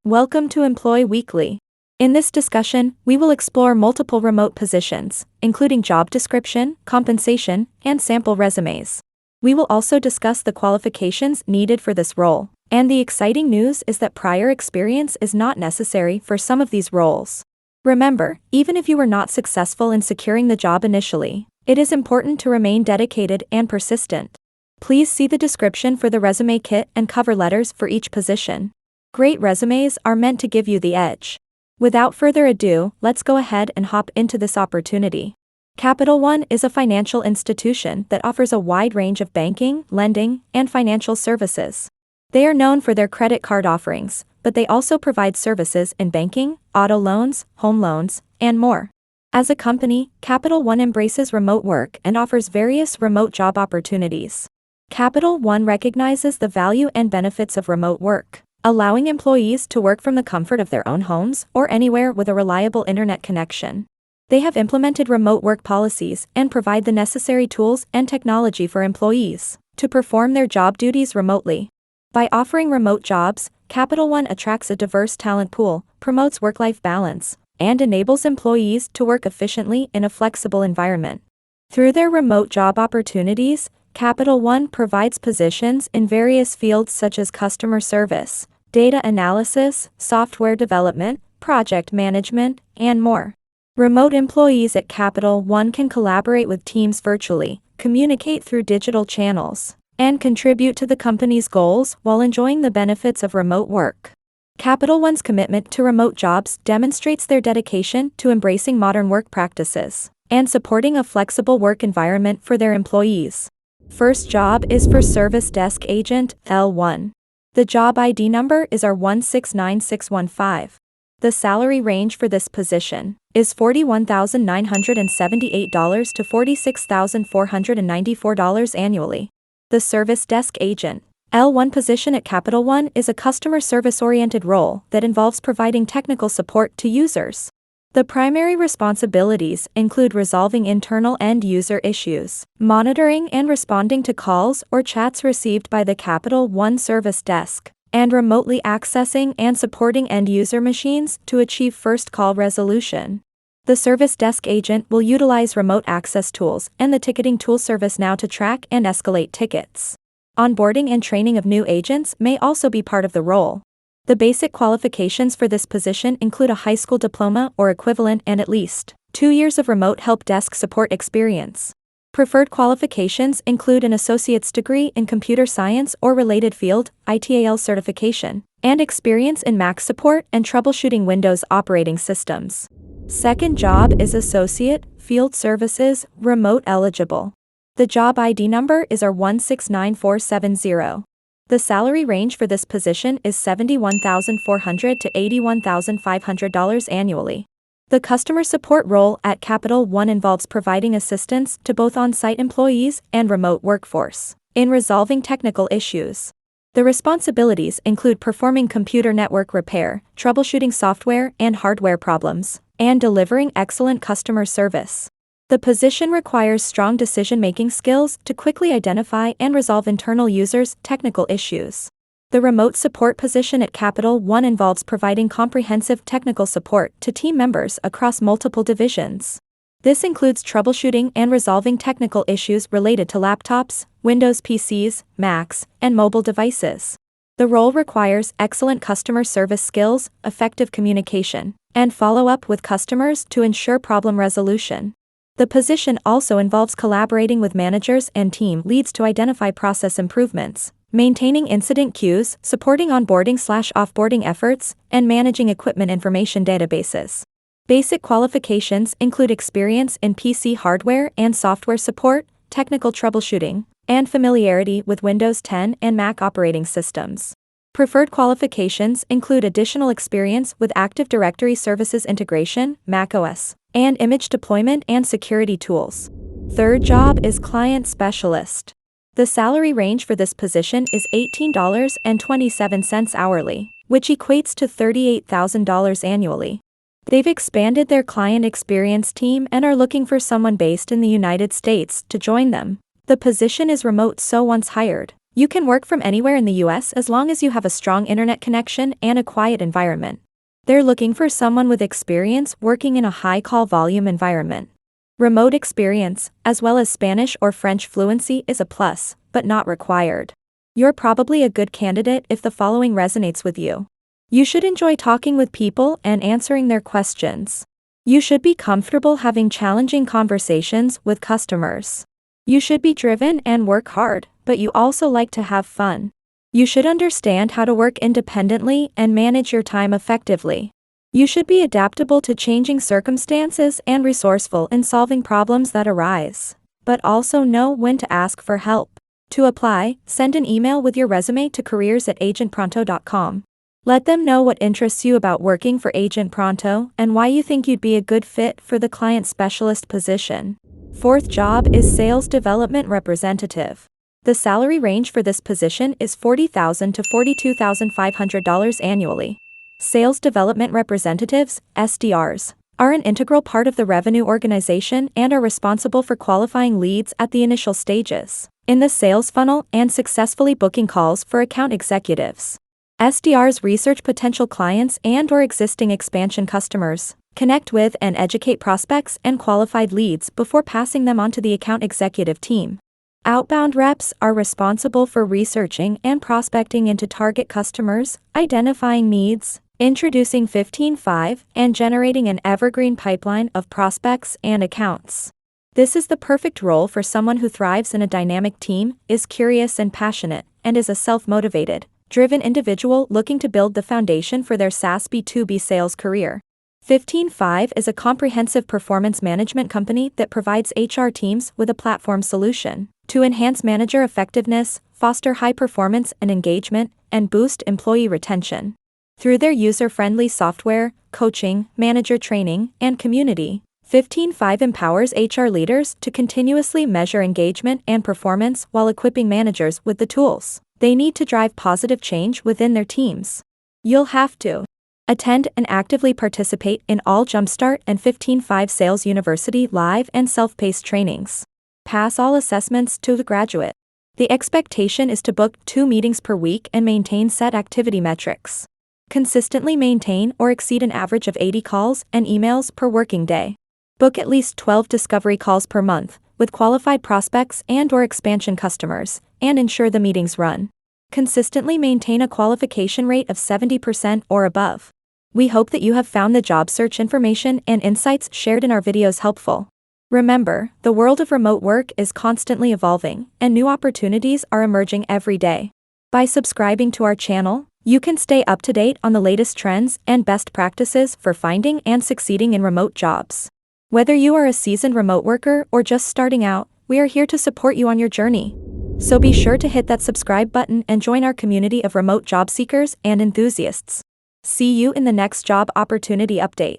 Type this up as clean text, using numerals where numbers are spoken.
Welcome to Employee Weekly. In this discussion, we will explore multiple remote positions, including job description, compensation, and sample resumes. We will also discuss the qualifications needed for this role, and the exciting news is that prior experience is not necessary for some of these roles. Remember, even if you were not successful in securing the job initially, it is important to remain dedicated and persistent. Please see the description for the resume kit and cover letters for each position. Great resumes are meant to give you the edge. Without further ado, let's go ahead and hop into this opportunity. CapitalOne is a financial institution that offers a wide range of banking, lending, and financial services. They are known for their credit card offerings, but they also provide services in banking, auto loans, home loans, and more. As a company, CapitalOne embraces remote work and offers various remote job opportunities. CapitalOne recognizes the value and benefits of remote work, allowing employees to work from the comfort of their own homes or anywhere with a reliable internet connection. They have implemented remote work policies and provide the necessary tools and technology for employees to perform their job duties remotely. By offering remote jobs, CapitalOne attracts a diverse talent pool, promotes work-life balance, and enables employees to work efficiently in a flexible environment. Through their remote job opportunities, CapitalOne provides positions in various fields such as customer service, data analysis, software development, project management, and more. Remote employees at CapitalOne can collaborate with teams virtually, communicate through digital channels, and contribute to the company's goals while enjoying the benefits of remote work. CapitalOne's commitment to remote jobs demonstrates their dedication to embracing modern work practices and supporting a flexible work environment for their employees. First job is for Service Desk Agent, L1. The job ID number is R169615. The salary range for this position is $41,978 to $46,494 annually. The Service Desk Agent, L1 position at CapitalOne is a customer service-oriented role that involves providing technical support to users. The primary responsibilities include resolving internal end-user issues, monitoring and responding to calls or chats received by the CapitalOne service desk, and remotely accessing and supporting end-user machines to achieve first-call resolution. The service desk agent will utilize remote access tools and the ticketing tool ServiceNow to track and escalate tickets. Onboarding and training of new agents may also be part of the role. The basic qualifications for this position include a high school diploma or equivalent and at least 2 years of remote help desk support experience. Preferred qualifications include an associate's degree in computer science or related field, ITAL certification, and experience in Mac support and troubleshooting Windows operating systems. Second job is Associate, Field Services, Remote Eligible. The job ID number is R169470. The salary range for this position is $71,400 to $81,500 annually. The customer support role at CapitalOne involves providing assistance to both on-site employees and remote workforce in resolving technical issues. The responsibilities include performing computer network repair, troubleshooting software and hardware problems, and delivering excellent customer service. The position requires strong decision-making skills to quickly identify and resolve internal users' technical issues. The remote support position at CapitalOne involves providing comprehensive technical support to team members across multiple divisions. This includes troubleshooting and resolving technical issues related to laptops, Windows PCs, Macs, and mobile devices. The role requires excellent customer service skills, effective communication, and follow-up with customers to ensure problem resolution. The position also involves collaborating with managers and team leads to identify process improvements, maintaining incident queues, supporting onboarding/offboarding efforts, and managing equipment information databases. Basic qualifications include experience in PC hardware and software support, technical troubleshooting, and familiarity with Windows 10 and Mac operating systems. Preferred qualifications include additional experience with Active Directory Services integration, macOS, and image deployment and security tools. Third job is Client Specialist. The salary range for this position is $18.27 hourly, which equates to $38,000 annually. They've expanded their client experience team and are looking for someone based in the United States to join them. The position is remote, so once hired, You can work from anywhere in the US as long as you have a strong internet connection and a quiet environment. They're looking for someone with experience working in a high call volume environment. Remote experience, as well as Spanish or French fluency, is a plus, but not required. You're probably a good candidate if the following resonates with you. You should enjoy talking with people and answering their questions. You should be comfortable having challenging conversations with customers. You should be driven and work hard, but you also like to have fun. You should understand how to work independently and manage your time effectively. You should be adaptable to changing circumstances and resourceful in solving problems that arise, but also know when to ask for help. To apply, send an email with your resume to careers@agentpronto.com. Let them know what interests you about working for Agent Pronto and why you think you'd be a good fit for the client specialist position. Fourth job is Sales Development Representative. The salary range for this position is $40,000 to $42,500 annually. Sales Development Representatives, SDRs, are an integral part of the revenue organization and are responsible for qualifying leads at the initial stages in the sales funnel and successfully booking calls for account executives. SDRs research potential clients and/or existing expansion customers, connect with and educate prospects and qualified leads before passing them on to the account executive team. Outbound reps are responsible for researching and prospecting into target customers, identifying needs, introducing 15.5, and generating an evergreen pipeline of prospects and accounts. This is the perfect role for someone who thrives in a dynamic team, is curious and passionate, and is a self-motivated, driven individual looking to build the foundation for their SaaS B2B sales career. 15.5 is a comprehensive performance management company that provides HR teams with a platform solution to enhance manager effectiveness, foster high performance and engagement, and boost employee retention. Through their user-friendly software, coaching, manager training, and community, 15.5 empowers HR leaders to continuously measure engagement and performance while equipping managers with the tools they need to drive positive change within their teams. You'll have to attend and actively participate in all Jumpstart and 15.5 Sales University live and self-paced trainings. Pass all assessments to the graduate. The expectation is to book 2 meetings per week and maintain set activity metrics. Consistently maintain or exceed an average of 80 calls and emails per working day. Book at least 12 discovery calls per month with qualified prospects and/or expansion customers, and ensure the meetings run. Consistently maintain a qualification rate of 70% or above. We hope that you have found the job search information and insights shared in our videos helpful. Remember, the world of remote work is constantly evolving, and new opportunities are emerging every day. By subscribing to our channel, you can stay up to date on the latest trends and best practices for finding and succeeding in remote jobs. Whether you are a seasoned remote worker or just starting out, we are here to support you on your journey. So be sure to hit that subscribe button and join our community of remote job seekers and enthusiasts. See you in the next job opportunity update.